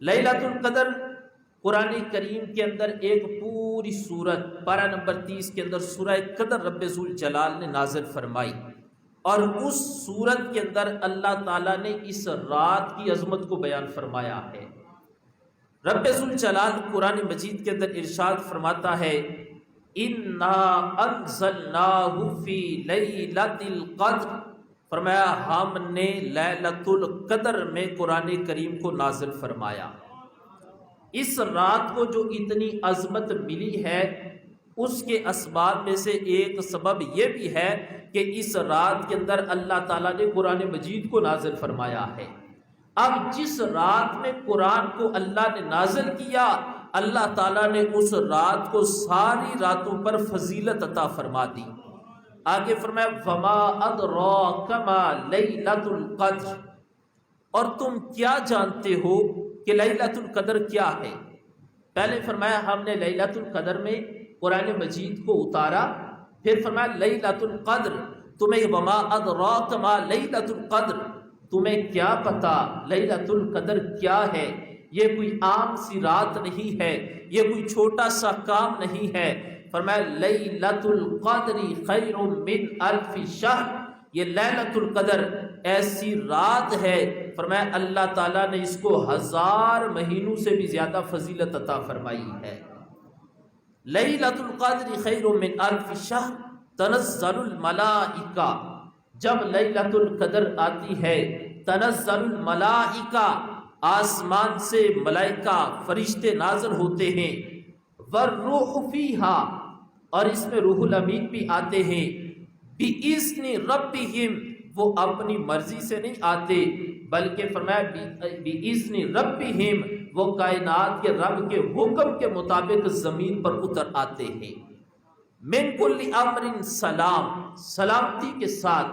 لیلۃ القدر قرآن کریم کے اندر ایک پوری سورت پارہ نمبر 30 کے اندر سورہ قدر رب ذوالجلال نے نازل فرمائی، اور اس سورت کے اندر اللہ تعالیٰ نے اس رات کی عظمت کو بیان فرمایا ہے۔ رب ذوالجلال قرآن مجید کے اندر ارشاد فرماتا ہے اِنَّا أَنزَلْنَاهُ فِي لَيْلَةِ الْقَدْرِ، فرمایا ہم نے لیلۃ القدر میں قرآن کریم کو نازل فرمایا۔ اس رات کو جو اتنی عظمت ملی ہے اس کے اسباب میں سے ایک سبب یہ بھی ہے کہ اس رات کے اندر اللہ تعالیٰ نے قرآن مجید کو نازل فرمایا ہے۔ اب جس رات میں قرآن کو اللہ نے نازل کیا، اللہ تعالیٰ نے اس رات کو ساری راتوں پر فضیلت عطا فرما دی۔ آگے فرمایا وَمَا أَدْرَاكَ مَا لَيْلَةُ الْقَدْرِ، اور تم کیا جانتے ہو کہ لیلۃ القدر کیا ہے؟ پہلے فرمایا ہم نے لیلۃ القدر میں قرآن مجید کو اتارا، پھر فرمایا لیلۃ القدر، تمہیں وما ادراک ما لیلۃ القدر، تمہیں کیا پتا لیلۃ القدر کیا ہے؟ یہ کوئی عام سی رات نہیں ہے، یہ کوئی چھوٹا سا کام نہیں ہے۔ فرمایا لیلۃ القدر خیر من الف شہر، یہ لیلۃ القدر ایسی رات ہے، فرمایا اللہ تعالیٰ نے اس کو 1000 مہینوں سے بھی زیادہ فضیلت عطا فرمائی ہے۔ لیلۃ القدر خیر من الف شہر تنزل الملائکہ، جب لیلۃ القدر آتی ہے تنزل الملائکہ، آسمان سے ملائکہ فرشتے نازل ہوتے ہیں، والروح فیہا، اور اس میں روح الامین بھی آتے ہیں، بِإِذْنِ رَبِّهِمْ، وہ اپنی مرضی سے نہیں آتے بلکہ فرمایا بِإِذْنِ رَبِّهِمْ، وہ کائنات کے رب کے حکم کے مطابق زمین پر اتر آتے ہیں۔ مِنْ كُلِّ أَمْرٍ سلام، سلامتی کے ساتھ،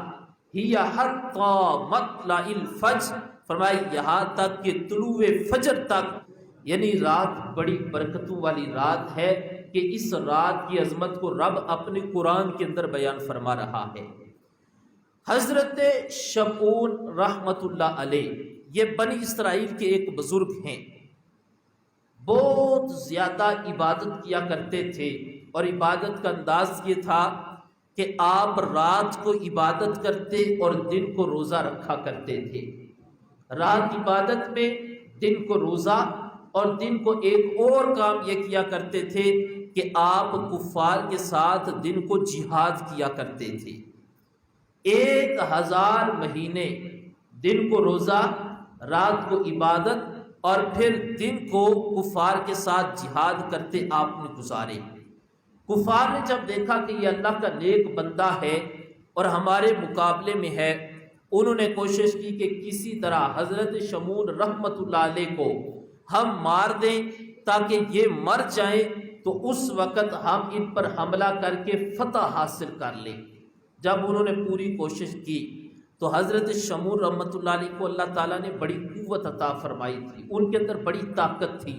ہِيَ حَتَّى مَطْلَعِ الْفَجْرِ، فرمایا یہاں تک کہ طلوع فجر تک، یعنی رات بڑی برکتوں والی رات ہے کہ اس رات کی عظمت کو رب اپنے قرآن کے اندر بیان فرما رہا ہے۔ حضرت شمعون رحمت اللہ علیہ یہ بنی اسرائیل کے ایک بزرگ ہیں، بہت زیادہ عبادت کیا کرتے تھے، اور عبادت کا انداز یہ تھا کہ آپ رات کو عبادت کرتے اور دن کو روزہ رکھا کرتے تھے۔ رات عبادت میں، دن کو روزہ، اور دن کو ایک اور کام یہ کیا کرتے تھے کہ آپ کفار کے ساتھ دن کو جہاد کیا کرتے تھے۔ 1000 مہینے دن کو روزہ، رات کو عبادت، اور پھر دن کو کفار کے ساتھ جہاد کرتے آپ نے گزارے۔ کفار نے جب دیکھا کہ یہ اللہ کا نیک بندہ ہے اور ہمارے مقابلے میں ہے، انہوں نے کوشش کی کہ کسی طرح حضرت شمعون رحمت اللہ علیہ کو ہم مار دیں تاکہ یہ مر جائیں، تو اس وقت ہم ان پر حملہ کر کے فتح حاصل کر لیں۔ جب انہوں نے پوری کوشش کی تو حضرت شمعون رحمت اللہ علیہ کو اللہ تعالیٰ نے بڑی قوت عطا فرمائی تھی، ان کے اندر بڑی طاقت تھی۔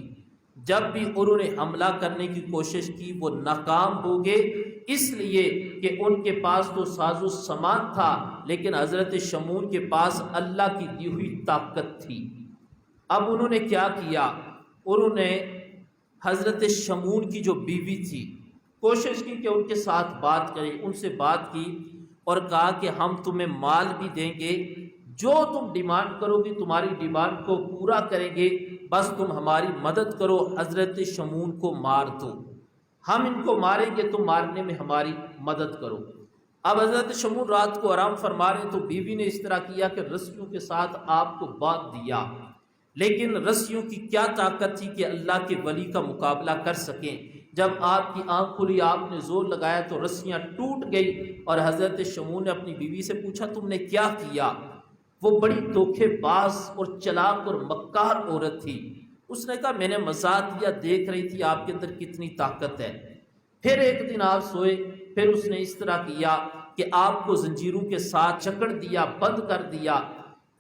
جب بھی انہوں نے حملہ کرنے کی کوشش کی وہ ناکام ہو گئے، اس لیے کہ ان کے پاس تو ساز و سامان تھا لیکن حضرت شمعون کے پاس اللہ کی دی ہوئی طاقت تھی۔ اب انہوں نے کیا کیا، انہوں نے حضرت شمعون کی جو بیوی تھی کوشش کی کہ ان کے ساتھ بات کریں، ان سے بات کی اور کہا کہ ہم تمہیں مال بھی دیں گے، جو تم ڈیمانڈ کرو گی تمہاری ڈیمانڈ کو پورا کریں گے، بس تم ہماری مدد کرو، حضرت شمعون کو مار دو، ہم ان کو ماریں گے، تم مارنے میں ہماری مدد کرو۔ اب حضرت شمعون رات کو آرام فرما رہے تو بیوی نے اس طرح کیا کہ رسیوں کے ساتھ آپ کو باندھ دیا، لیکن رسیوں کی کیا طاقت تھی کہ اللہ کے ولی کا مقابلہ کر سکیں۔ جب آپ کی آنکھ کھلی، آپ نے زور لگایا تو رسیاں ٹوٹ گئی، اور حضرت شمعون نے اپنی بیوی سے پوچھا تم نے کیا کیا؟ وہ بڑی دھوکے باز اور چلاک اور مکار عورت تھی، اس نے کہا میں نے مزاق کیا، دیکھ رہی تھی آپ کے اندر کتنی طاقت ہے۔ پھر ایک دن آپ سوئے، پھر اس نے اس طرح کیا کہ آپ کو زنجیروں کے ساتھ جکڑ دیا، بند کر دیا۔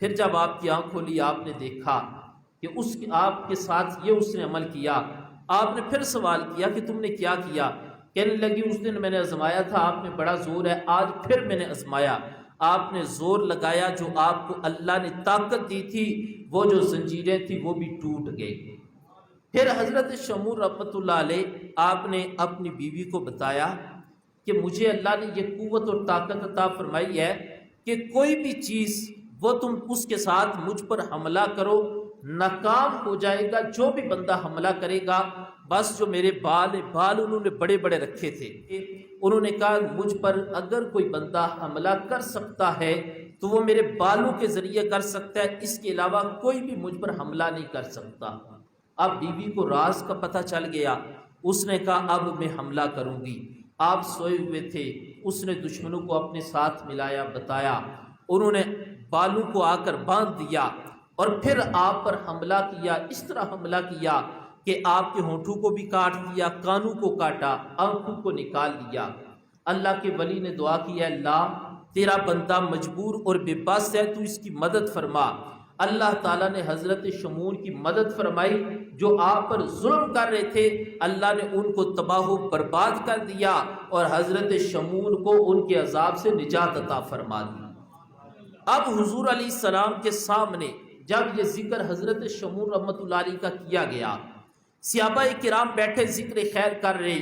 پھر جب آپ کی آنکھ کھولی آپ نے دیکھا کہ آپ کے ساتھ یہ اس نے عمل کیا۔ آپ نے پھر سوال کیا کہ تم نے کیا کیا؟ کہنے لگی اس دن میں نے آزمایا تھا، آپ میں بڑا زور ہے، آج پھر میں نے آزمایا، آپ نے زور لگایا، جو آپ کو اللہ نے طاقت دی تھی وہ جو زنجیریں تھیں وہ بھی ٹوٹ گئی۔ پھر حضرت شمور رحمۃ اللہ علیہ آپ نے اپنی بیوی کو بتایا کہ مجھے اللہ نے یہ قوت اور طاقت عطا فرمائی ہے کہ کوئی بھی چیز وہ تم اس کے ساتھ مجھ پر حملہ کرو ناکام ہو جائے گا۔ جو بھی بندہ حملہ کرے گا، بس جو میرے بال انہوں نے بڑے بڑے رکھے تھے، انہوں نے کہا مجھ پر اگر کوئی بندہ حملہ کر سکتا ہے تو وہ میرے بالوں کے ذریعے کر سکتا ہے، اس کے علاوہ کوئی بھی مجھ پر حملہ نہیں کر سکتا۔ اب بیوی کو راز کا پتہ چل گیا، اس نے کہا اب میں حملہ کروں گی۔ آپ سوئے ہوئے تھے، اس نے دشمنوں کو اپنے ساتھ ملایا، بتایا، انہوں نے بالوں کو آ کر باندھ دیا اور پھر آپ پر حملہ کیا۔ اس طرح حملہ کیا کہ آپ کے ہونٹوں کو بھی کاٹ دیا، کانوں کو کاٹا، آنکھوں کو نکال دیا۔ اللہ کے ولی نے دعا کی، اے اللہ تیرا بندہ مجبور اور بے بس ہے، تو اس کی مدد فرما۔ اللہ تعالیٰ نے حضرت شمور کی مدد فرمائی، جو آپ پر ظلم کر رہے تھے اللہ نے ان کو تباہ و برباد کر دیا اور حضرت شمور کو ان کے عذاب سے نجات عطا فرما دی۔ اب حضور علیہ السلام کے سامنے جب یہ ذکر حضرت شمور رحمۃ اللہ علیہ کا کیا گیا، صحابہ کرام بیٹھے ذکر خیر کر رہے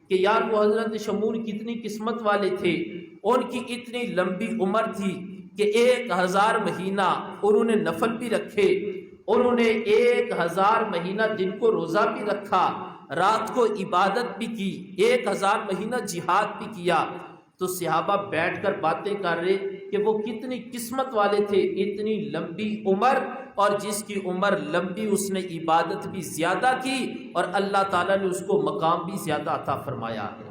کہ یار وہ حضرت شمور کتنی قسمت والے تھے، ان کی اتنی لمبی عمر تھی کہ 1000 مہینہ انہوں نے نفل بھی رکھے، انہوں نے 1000 مہینہ دن کو روزہ بھی رکھا، رات کو عبادت بھی کی، 1000 مہینہ جہاد بھی کیا۔ تو صحابہ بیٹھ کر باتیں کر رہے کہ وہ کتنی قسمت والے تھے، اتنی لمبی عمر، اور جس کی عمر لمبی اس نے عبادت بھی زیادہ کی اور اللہ تعالیٰ نے اس کو مقام بھی زیادہ عطا فرمایا ہے۔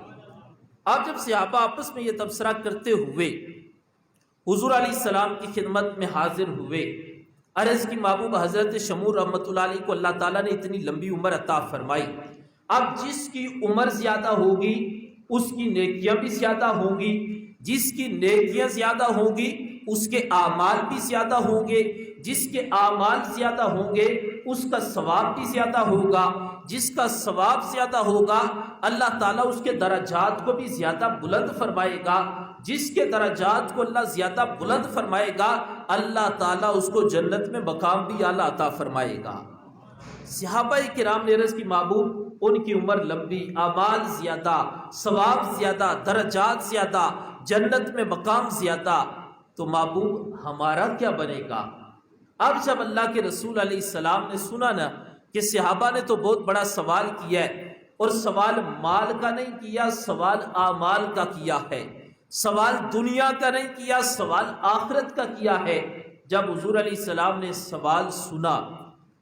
اب جب صحابہ آپس میں یہ تبصرہ کرتے ہوئے حضور علیہ السلام کی خدمت میں حاضر ہوئے، عرض کی محبوب حضرت شمور رحمۃ اللہ علیہ کو اللہ تعالیٰ نے اتنی لمبی عمر عطا فرمائی، اب جس کی عمر زیادہ ہوگی اس کی نیکیاں بھی زیادہ ہوں گی، جس کی نیکیاں زیادہ ہوں گی اس کے اعمال بھی زیادہ ہوں گے، جس کے اعمال زیادہ ہوں گے اس کا ثواب بھی زیادہ ہوگا، جس کا ثواب زیادہ ہوگا اللہ تعالیٰ اس کے درجات کو بھی زیادہ بلند فرمائے گا، جس کے درجات کو اللہ زیادہ بلند فرمائے گا اللہ تعالیٰ اس کو جنت میں مقام بھی اعلیٰ عطا فرمائے گا۔ صحابہ کرام نے عرض کی محبوب ان کی عمر لمبی، اعمال زیادہ، ثواب زیادہ، درجات زیادہ، جنت میں مقام زیادہ، تو محبوب ہمارا کیا بنے گا؟ اب جب اللہ کے رسول علیہ السلام نے سنا نا کہ صحابہ نے تو بہت بڑا سوال کیا ہے، اور سوال مال کا نہیں کیا، سوال اعمال کا کیا ہے، سوال دنیا کا نہیں کیا، سوال آخرت کا کیا ہے۔ جب حضور علیہ السلام نے سوال سنا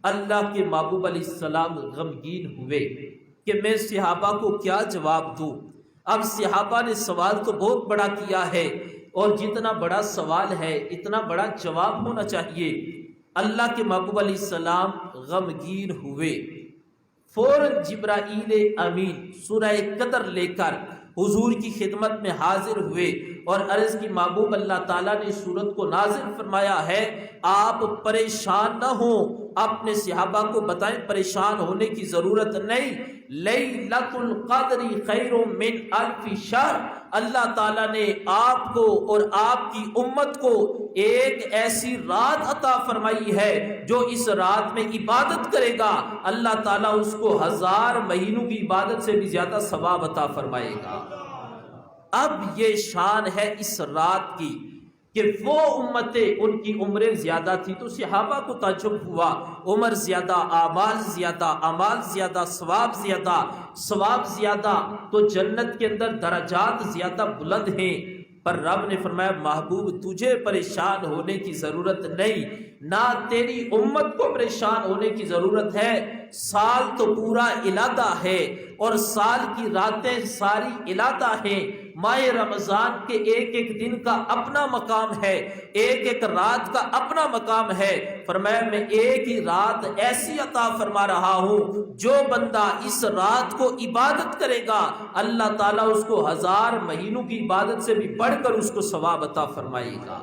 اللہ کے محبوب علیہ السلام غمگین ہوئے کہ میں صحابہ کو کیا جواب دوں۔ اب صحابہ نے سوال تو بہت بڑا کیا ہے، اور جتنا بڑا سوال ہے اتنا بڑا جواب ہونا چاہیے۔ اللہ کے محبوب علیہ السلام غمگین ہوئے، فوراً جبرائیل امین سورہ قدر لے کر حضور کی خدمت میں حاضر ہوئے اور عرض کی محبوب اللہ تعالیٰ نے سورت کو نازل فرمایا ہے، آپ پریشان نہ ہوں، اپنے صحابہ کو بتائیں پریشان ہونے کی ضرورت نہیں، لیلۃ القدر خیر من الف شہر، اللہ تعالیٰ نے آپ کو اور آپ کی امت کو ایک ایسی رات عطا فرمائی ہے جو اس رات میں عبادت کرے گا اللہ تعالیٰ اس کو 1000 مہینوں کی عبادت سے بھی زیادہ ثواب عطا فرمائے گا۔ اب یہ شان ہے اس رات کی کہ وہ امتیں ان کی عمریں زیادہ تھی، تو صحابہ کو تعجب ہوا، عمر زیادہ، اعمال زیادہ، اعمال زیادہ، ثواب زیادہ، تو جنت کے اندر درجات زیادہ بلند ہیں۔ پر رب نے فرمایا محبوب تجھے پریشان ہونے کی ضرورت نہیں، نہ تیری امت کو پریشان ہونے کی ضرورت ہے، سال تو پورا علیحدہ ہے اور سال کی راتیں ساری علیحدہ ہیں، ماہ رمضان کے ایک ایک دن کا اپنا مقام ہے، ایک ایک رات کا اپنا مقام ہے۔ فرمایا میں ایک ہی رات ایسی عطا فرما رہا ہوں، جو بندہ اس رات کو عبادت کرے گا اللہ تعالیٰ اس کو 1000 مہینوں کی عبادت سے بھی بڑھ کر اس کو ثواب عطا فرمائے گا۔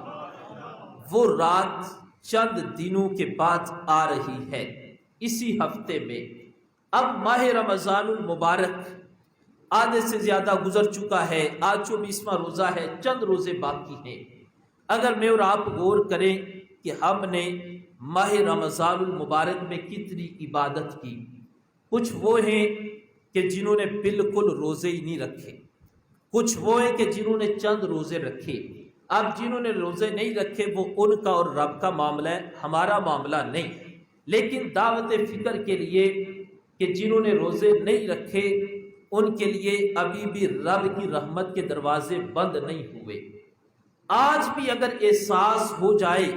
وہ رات چند دنوں کے بعد آ رہی ہے، اسی ہفتے میں۔ اب ماہ رمضان المبارک آدھے سے زیادہ گزر چکا ہے، آج 24واں روزہ ہے، چند روزے باقی ہیں۔ اگر میں اور آپ غور کریں کہ ہم نے ماہ رمضان المبارک میں کتنی عبادت کی، کچھ وہ ہیں کہ جنہوں نے بالکل روزے ہی نہیں رکھے، کچھ وہ ہیں کہ جنہوں نے چند روزے رکھے۔ اب جنہوں نے روزے نہیں رکھے وہ ان کا اور رب کا معاملہ ہے، ہمارا معاملہ نہیں۔ لیکن دعوت فکر کے لیے کہ جنہوں نے روزے نہیں رکھے ان کے لیے ابھی بھی رب کی رحمت کے دروازے بند نہیں ہوئے۔ آج بھی اگر احساس ہو جائے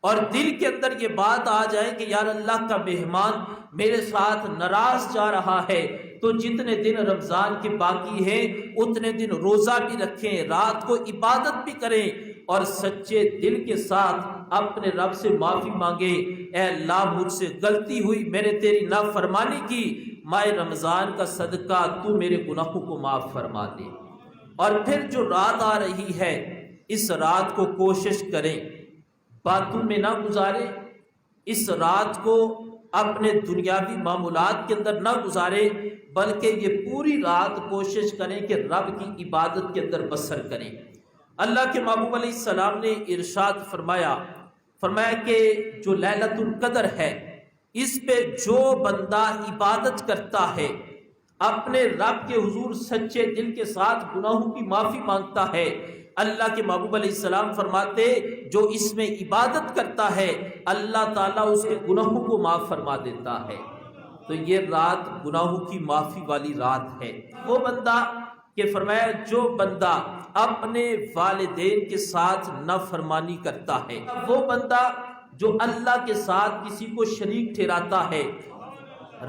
اور دل کے اندر یہ بات آ جائے کہ یار اللہ کا مہمان میرے ساتھ ناراض جا رہا ہے، تو جتنے دن رمضان کے باقی ہیں اتنے دن روزہ بھی رکھیں، رات کو عبادت بھی کریں اور سچے دل کے ساتھ اپنے رب سے معافی مانگے، اے اللہ مجھ سے غلطی ہوئی، میں نے تیری نافرمانی کی، ماہ رمضان کا صدقہ تو میرے گناہوں کو معاف فرما دے۔ اور پھر جو رات آ رہی ہے اس رات کو کوشش کریں باتوں میں نہ گزارے، اس رات کو اپنے دنیاوی معمولات کے اندر نہ گزارے، بلکہ یہ پوری رات کوشش کریں کہ رب کی عبادت کے اندر بسر کریں۔ اللہ کے محبوب علیہ السلام نے ارشاد فرمایا کہ جو لیلۃ القدر ہے اس پہ جو بندہ عبادت کرتا ہے، اپنے رب کے حضور سچے دل کے ساتھ گناہوں کی معافی مانگتا ہے، اللہ کے محبوب علیہ السلام فرماتے جو اس میں عبادت کرتا ہے اللہ تعالیٰ اس کے گناہوں کو معاف فرما دیتا ہے۔ تو یہ رات گناہوں کی معافی والی رات ہے۔ وہ بندہ کہ فرمایا جو بندہ اپنے والدین کے ساتھ نافرمانی کرتا ہے، وہ بندہ جو اللہ کے ساتھ کسی کو شریک ٹھہراتا ہے،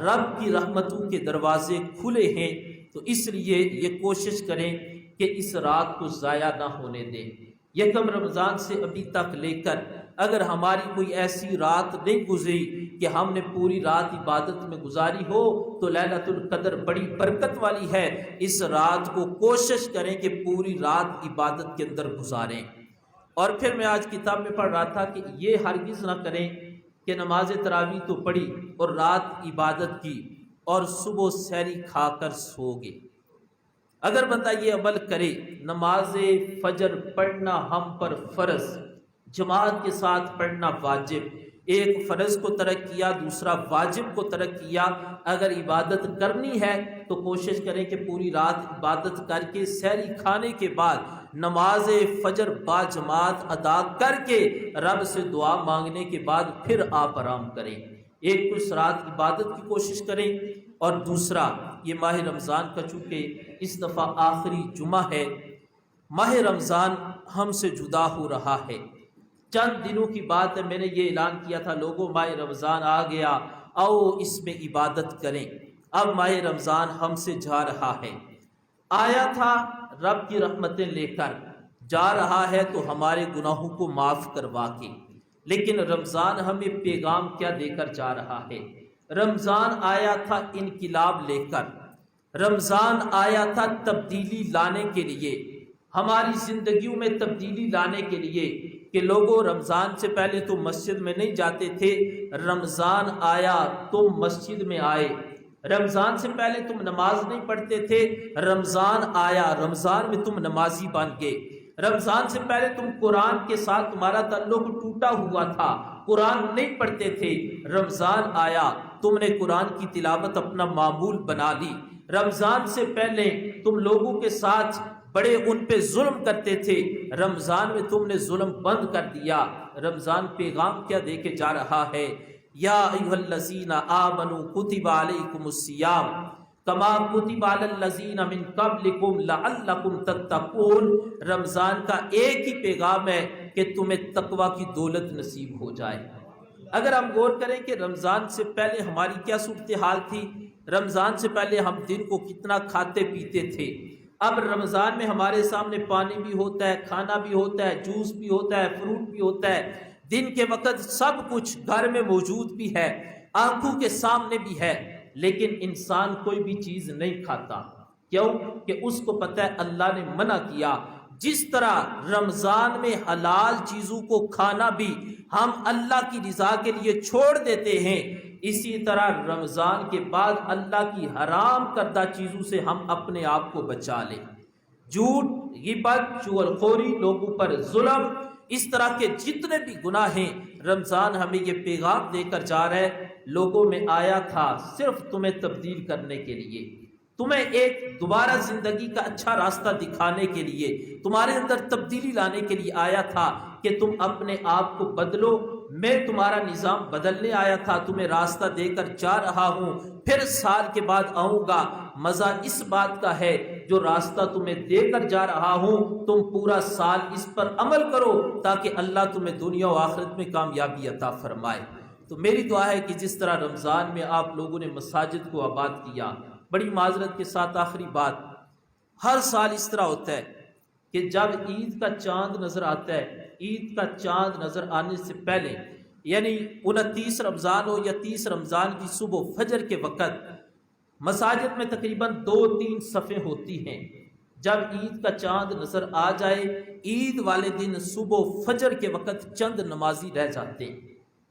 رب کی رحمتوں کے دروازے کھلے ہیں۔ تو اس لیے یہ کوشش کریں کہ اس رات کو ضائع نہ ہونے دیں۔ یکم رمضان سے ابھی تک لے کر اگر ہماری کوئی ایسی رات نہیں گزری کہ ہم نے پوری رات عبادت میں گزاری ہو تو لیلۃ القدر بڑی برکت والی ہے۔ اس رات کو کوشش کریں کہ پوری رات عبادت کے اندر گزاریں۔ اور پھر میں آج کتاب میں پڑھ رہا تھا کہ یہ ہرگز نہ کریں کہ نماز تراویح تو پڑھی اور رات عبادت کی اور صبح سحری کھا کر سو گئے۔ اگر بندہ یہ عمل کرے، نماز فجر پڑھنا ہم پر فرض، جماعت کے ساتھ پڑھنا واجب، ایک فرض کو ترک کیا دوسرا واجب کو ترک کیا، اگر عبادت کرنی ہے تو کوشش کریں کہ پوری رات عبادت کر کے سحری کھانے کے بعد نماز فجر با جماعت ادا کر کے رب سے دعا مانگنے کے بعد پھر آپ آرام کریں۔ ایک تو اس رات عبادت کی کوشش کریں، اور دوسرا یہ ماہ رمضان کا چونکہ اس دفعہ آخری جمعہ ہے، ماہ رمضان ہم سے جدا ہو رہا ہے۔ چند دنوں کی بات ہے، میں نے یہ اعلان کیا تھا لوگوں ماہ رمضان آ گیا، آؤ اس میں عبادت کریں۔ اب ماہ رمضان ہم سے جا رہا ہے، آیا تھا رب کی رحمتیں لے کر، جا رہا ہے تو ہمارے گناہوں کو معاف کروا کے۔ لیکن رمضان ہمیں پیغام کیا دے کر جا رہا ہے؟ رمضان آیا تھا انقلاب لے کر، رمضان آیا تھا تبدیلی لانے کے لیے، ہماری زندگیوں میں تبدیلی لانے کے لیے کہ لوگوں رمضان سے پہلے تم مسجد میں نہیں جاتے تھے، رمضان آیا تم مسجد میں آئے، رمضان سے پہلے تم نماز نہیں پڑھتے تھے، رمضان آیا رمضان میں تم نمازی بن گئے، رمضان سے پہلے تم قرآن کے ساتھ تمہارا تعلق ٹوٹا ہوا تھا، قرآن نہیں پڑھتے تھے، رمضان آیا تم نے قرآن کی تلاوت اپنا معمول بنا لی، رمضان سے پہلے تم لوگوں کے ساتھ بڑے ان پہ ظلم کرتے تھے، رمضان میں تم نے ظلم بند کر دیا۔ رمضان پیغام کیا دے کے جا رہا ہے؟ یا ایھا الذین آمنوا کتب علیکم الصیام کما کتب علی الذین من قبلکم لعلکم تتقون۔ رمضان کا ایک ہی پیغام ہے کہ تمہیں تقوی کی دولت نصیب ہو جائے۔ اگر ہم غور کریں کہ رمضان سے پہلے ہماری کیا صورتحال تھی، رمضان سے پہلے ہم دن کو کتنا کھاتے پیتے تھے، اب رمضان میں ہمارے سامنے پانی بھی ہوتا ہے، کھانا بھی ہوتا ہے، جوس بھی ہوتا ہے، فروٹ بھی ہوتا ہے، دن کے وقت سب کچھ گھر میں موجود بھی ہے، آنکھوں کے سامنے بھی ہے، لیکن انسان کوئی بھی چیز نہیں کھاتا۔ کیوں؟ کہ اس کو پتہ ہے اللہ نے منع کیا۔ جس طرح رمضان میں حلال چیزوں کو کھانا بھی ہم اللہ کی رضا کے لیے چھوڑ دیتے ہیں، اسی طرح رمضان کے بعد اللہ کی حرام کردہ چیزوں سے ہم اپنے آپ کو بچا لیں۔ جھوٹ، غیبت، چغلخوری، لوگوں پر ظلم، اس طرح کے جتنے بھی گناہ ہیں رمضان ہمیں یہ پیغام دے کر جا رہا ہے، لوگوں میں آیا تھا صرف تمہیں تبدیل کرنے کے لیے، تمہیں ایک دوبارہ زندگی کا اچھا راستہ دکھانے کے لیے، تمہارے اندر تبدیلی لانے کے لیے آیا تھا کہ تم اپنے آپ کو بدلو۔ میں تمہارا نظام بدلنے آیا تھا، تمہیں راستہ دے کر جا رہا ہوں، پھر سال کے بعد آؤں گا۔ مزہ اس بات کا ہے جو راستہ تمہیں دے کر جا رہا ہوں تم پورا سال اس پر عمل کرو تاکہ اللہ تمہیں دنیا و آخرت میں کامیابی عطا فرمائے۔ تو میری دعا ہے کہ جس طرح رمضان میں آپ لوگوں نے مساجد کو آباد کیا، بڑی معذرت کے ساتھ آخری بات، ہر سال اس طرح ہوتا ہے کہ جب عید کا چاند نظر آتا ہے، عید کا چاند نظر آنے سے پہلے یعنی 29 رمضان ہو یا 30 رمضان کی صبح فجر کے وقت مساجد میں تقریباً 2-3 صفیں ہوتی ہیں۔ جب عید کا چاند نظر آ جائے، عید والے دن صبح فجر کے وقت چند نمازی رہ جاتے ہیں۔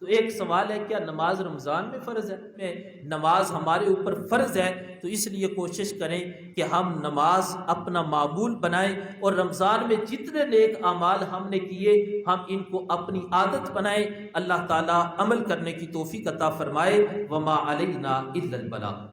تو ایک سوال ہے، کیا نماز رمضان میں فرض ہے؟ نماز ہمارے اوپر فرض ہے، تو اس لیے کوشش کریں کہ ہم نماز اپنا معمول بنائیں، اور رمضان میں جتنے نیک اعمال ہم نے کیے ہم ان کو اپنی عادت بنائیں۔ اللہ تعالیٰ عمل کرنے کی توفیق عطا فرمائے۔ وما علینا الا البلاغ۔